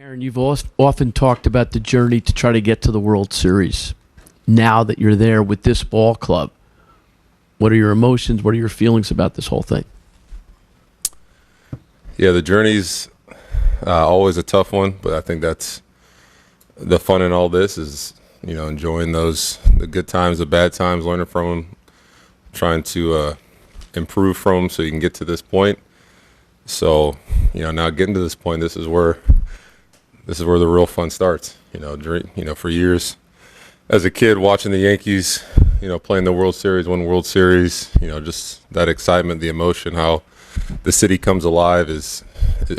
Aaron, you've often talked about the journey to try to get to the World Series. Now that you're there with this ball club, what are your emotions? What are your feelings about this whole thing? Yeah, the journey's always a tough one, but I think that's the fun in all this is, enjoying the good times, the bad times, learning from them, trying to improve from them so you can get to this point. So, now getting to this point, this is where the real fun starts. For years as a kid watching the Yankees, playing the World Series, win World Series, just that excitement, the emotion, how the city comes alive is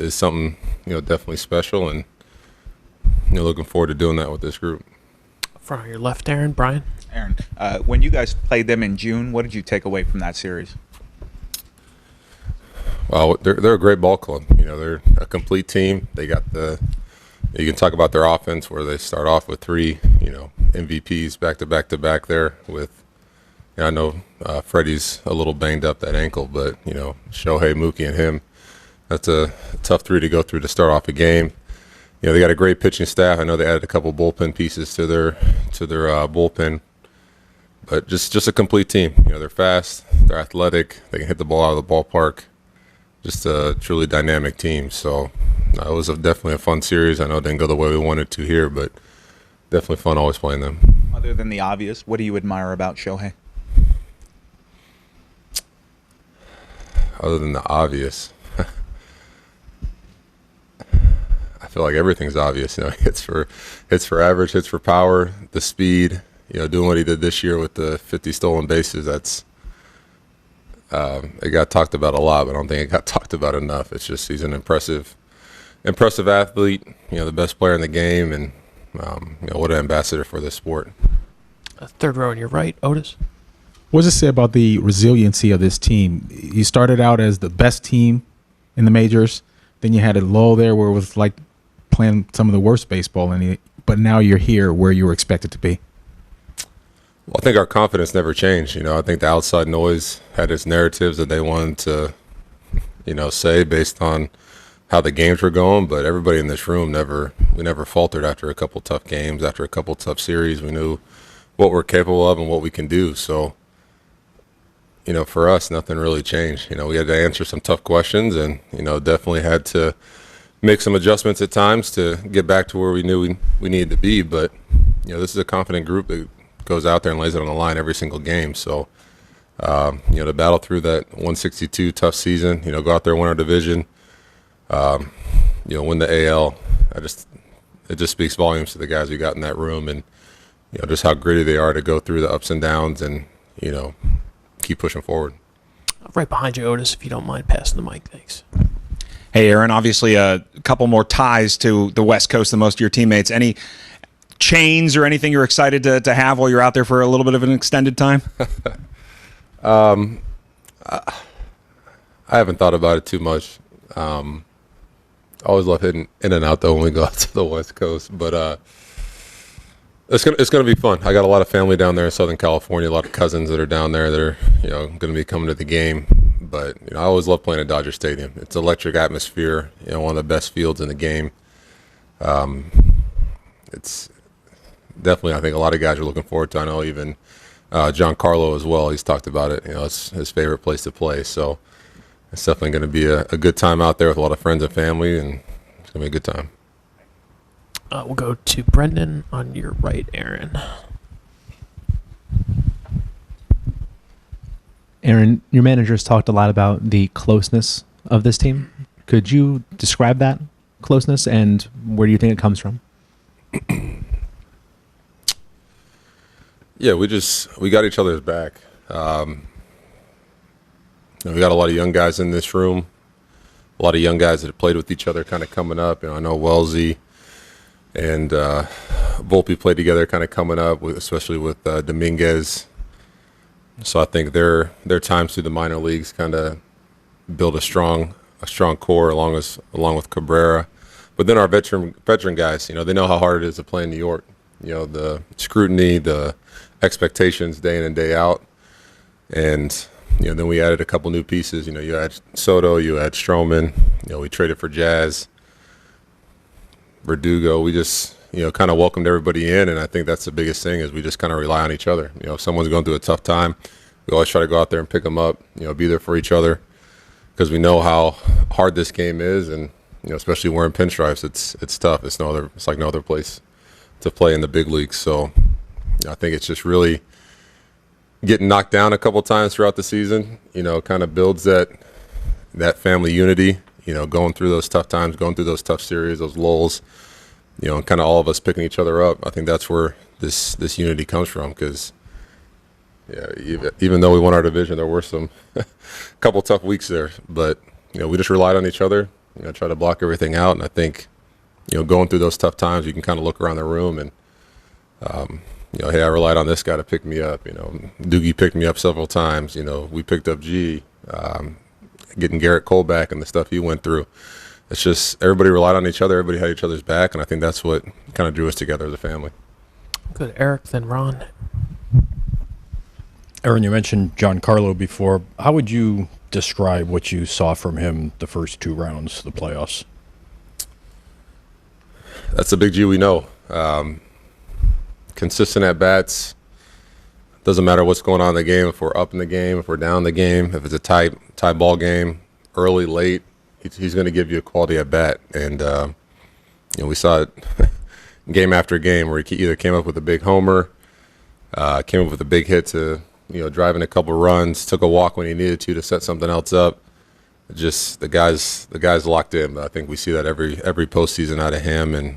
something, definitely special, and looking forward to doing that with this group. From your left, Aaron, Brian. Aaron, when you guys played them in June, what did you take away from that series? Well, they're a great ball club. They're a complete team. They got you can talk about their offense where they start off with three, MVPs back to back there with, I know Freddie's a little banged up that ankle, but, Shohei, Mookie, and him, that's a tough three to go through to start off a game. They got a great pitching staff. I know they added a couple bullpen pieces to their bullpen, but just a complete team. They're fast, they're athletic, they can hit the ball out of the ballpark. Just a truly dynamic team. So it was definitely a fun series. I know it didn't go the way we wanted to here, but definitely fun always playing them. Other than the obvious, what do you admire about Shohei? Other than the obvious, I feel like everything's obvious. Hits for average, hits for power, the speed. Doing what he did this year with the 50 stolen bases. That's it got talked about a lot, but I don't think it got talked about enough. It's just he's an impressive athlete. The best player in the game, and what an ambassador for this sport. Third row on your right, Otis. What does it say about the resiliency of this team? You started out as the best team in the majors, then you had a lull there where it was like playing some of the worst baseball, but now you're here where you were expected to be. Well, I think our confidence never changed. I think the outside noise had its narratives that they wanted to, say based on how the games were going. But everybody in this room we never faltered after a couple tough games, after a couple tough series. We knew what we're capable of and what we can do. So, for us, nothing really changed. We had to answer some tough questions, and definitely had to make some adjustments at times to get back to where we knew we needed to be. But this is a confident group that goes out there and lays it on the line every single game. So, to battle through that 162 tough season, go out there, win our division, win the AL. It just speaks volumes to the guys we got in that room, and just how gritty they are to go through the ups and downs and keep pushing forward. Right behind you, Otis, if you don't mind passing the mic. Thanks. Hey, Aaron, obviously a couple more ties to the West Coast than most of your teammates. Any chains or anything you're excited to have while you're out there for a little bit of an extended time? I haven't thought about it too much. I always love hitting InNOut though when we go out to the West Coast, but it's gonna be fun. I got a lot of family down there in Southern California, a lot of cousins that are down there that are going to be coming to the game. But I always love playing at Dodger Stadium. It's electric atmosphere. One of the best fields in the game. It's definitely, I think a lot of guys are looking forward to. I know even JohnCarlo as well. He's talked about it. It's his favorite place to play. So it's definitely going to be a good time out there with a lot of friends and family, and it's going to be a good time. We'll go to Brendan on your right, Aaron. Aaron, your manager's talked a lot about the closeness of this team. Could you describe that closeness, and where do you think it comes from? Yeah, we got each other's back. We got a lot of young guys in this room, a lot of young guys that have played with each other kind of coming up. I know Wellesley and Volpe played together kind of coming up, especially with Dominguez. So I think their times through the minor leagues kind of build a strong core along with Cabrera. But then our veteran guys, they know how hard it is to play in New York. The scrutiny, the expectations day in and day out. And, then we added a couple new pieces. You had Soto, you had Stroman. We traded for Jazz. Verdugo, we just, kind of welcomed everybody in, and I think that's the biggest thing is we just kind of rely on each other. If someone's going through a tough time, we always try to go out there and pick them up, be there for each other because we know how hard this game is, and especially wearing pinstripes, it's tough. It's like no other place to play in the big leagues. So I think it's just really getting knocked down a couple times throughout the season, kind of builds that family unity, going through those tough times, going through those tough series, those lulls, and kind of all of us picking each other up. I think that's where this unity comes from because, even though we won our division, there were some couple tough weeks there. But, we just relied on each other, try to block everything out. And I think, going through those tough times, you can kind of look around the room and, hey, I relied on this guy to pick me up. Doogie picked me up several times. We picked up G, getting Garrett Cole back and the stuff he went through. It's just everybody relied on each other. Everybody had each other's back, and I think that's what kind of drew us together as a family. Good, Eric, then Ron. Aaron, you mentioned JohnCarlo before. How would you describe what you saw from him the first 2 rounds of the playoffs? That's the big G we know. Consistent at bats. Doesn't matter what's going on in the game. If we're up in the game, if we're down in the game, if it's a tie ball game, early, late, he's going to give you a quality at bat. And we saw it game after game where he either came up with a big homer, came up with a big hit to driving a couple runs, took a walk when he needed to set something else up. Just the guys locked in. I think we see that every postseason out of him, and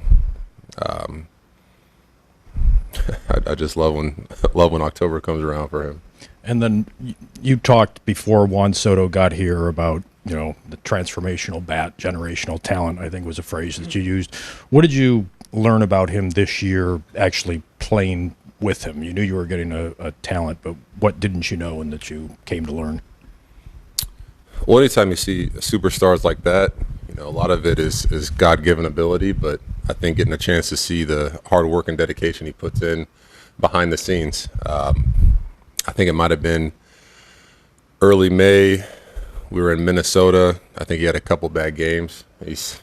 I just love when October comes around for him. And then you talked before Juan Soto got here about the transformational bat, generational talent, I think was a phrase that you used. What did you learn about him this year actually playing with him? You knew you were getting a talent, but what didn't you know and that you came to learn? Well, anytime you see superstars like that, a lot of it is God-given ability, but I think getting a chance to see the hard work and dedication he puts in behind the scenes. I think it might have been early May. We were in Minnesota. I think he had a couple bad games.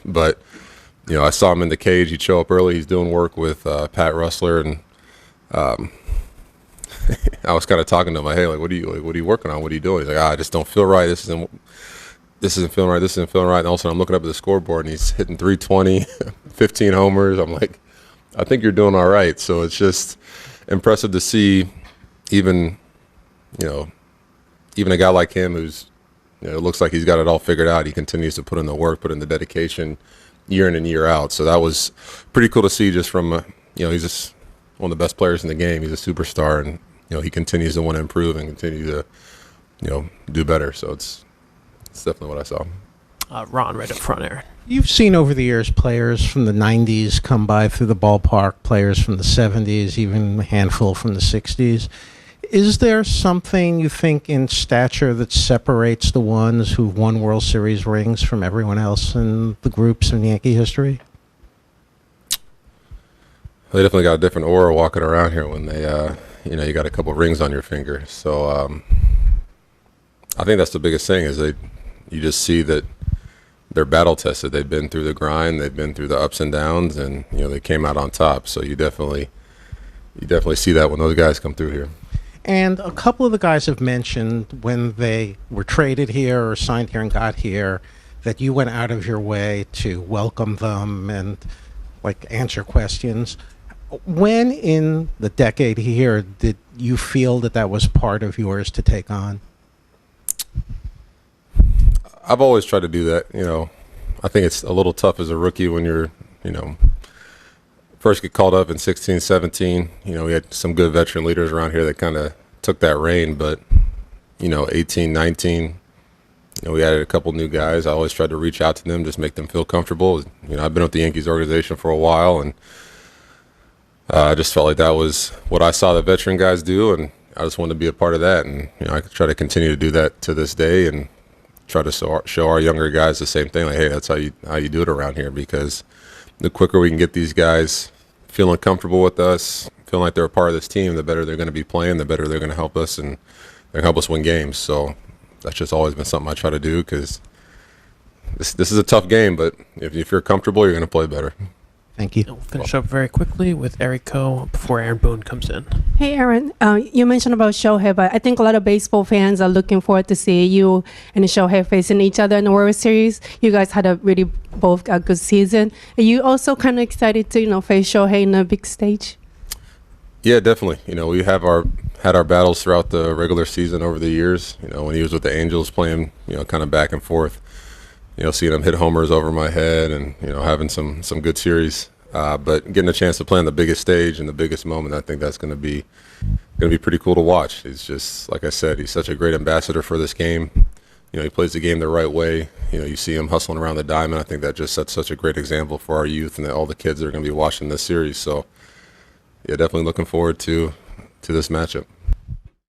But I saw him in the cage. He'd show up early. He's doing work with Pat Rustler, and I was kind of talking to him like, hey, what are you working on? What are you doing? He's like, I just don't feel right. This isn't feeling right. This isn't feeling right. And all of a sudden I'm looking up at the scoreboard and he's hitting 320, 15 homers. I'm like, I think you're doing all right. So it's just impressive to see even a guy like him who's, it looks like he's got it all figured out. He continues to put in the work, put in the dedication year in and year out. So that was pretty cool to see just from, he's just one of the best players in the game. He's a superstar, and, he continues to want to improve and continue to, do better. So it's definitely what I saw. Ron, right up front, Aaron. You've seen over the years players from the 90s come by through the ballpark, players from the 70s, even a handful from the 60s. Is there something you think in stature that separates the ones who've won World Series rings from everyone else in the groups in Yankee history? They definitely got a different aura walking around here when they, you got a couple rings on your finger. So I think that's the biggest thing is you just see that they're battle tested. They've been through the grind. They've been through the ups and downs, and they came out on top. So you definitely see that when those guys come through here. And a couple of the guys have mentioned when they were traded here or signed here and got here that you went out of your way to welcome them and answer questions. When in the decade here did you feel that was part of yours to take on? I've always tried to do that. I think it's a little tough as a rookie when you're, first get called up in 16, 17. We had some good veteran leaders around here that kind of took that reign. But, 18, 19, we added a couple new guys. I always tried to reach out to them, just make them feel comfortable. I've been with the Yankees organization for a while, and I just felt like that was what I saw the veteran guys do, and I just wanted to be a part of that. And, I try to continue to do that to this day and try to show our younger guys the same thing. Like, hey, that's how you do it around here, because the quicker we can get these guys feeling comfortable with us, feeling like they're a part of this team, the better they're going to be playing, the better they're going to help us, and they're going to help us win games. So that's just always been something I try to do, because this is a tough game, but if you're comfortable, you're going to play better. Thank you. We'll finish up very quickly with Eric Coe before Aaron Boone comes in. Hey, Aaron. You mentioned about Shohei, but I think a lot of baseball fans are looking forward to see you and Shohei facing each other in the World Series. You guys had a really both a good season. Are you also kind of excited to face Shohei in the big stage? Yeah, definitely. We had our battles throughout the regular season over the years. When he was with the Angels playing, kind of back and forth. Seeing him hit homers over my head and, having some good series. But getting a chance to play on the biggest stage and the biggest moment, I think that's going to be pretty cool to watch. He's just, like I said, he's such a great ambassador for this game. He plays the game the right way. You see him hustling around the diamond. I think that just sets such a great example for our youth and all the kids that are going to be watching this series. So, yeah, definitely looking forward to this matchup.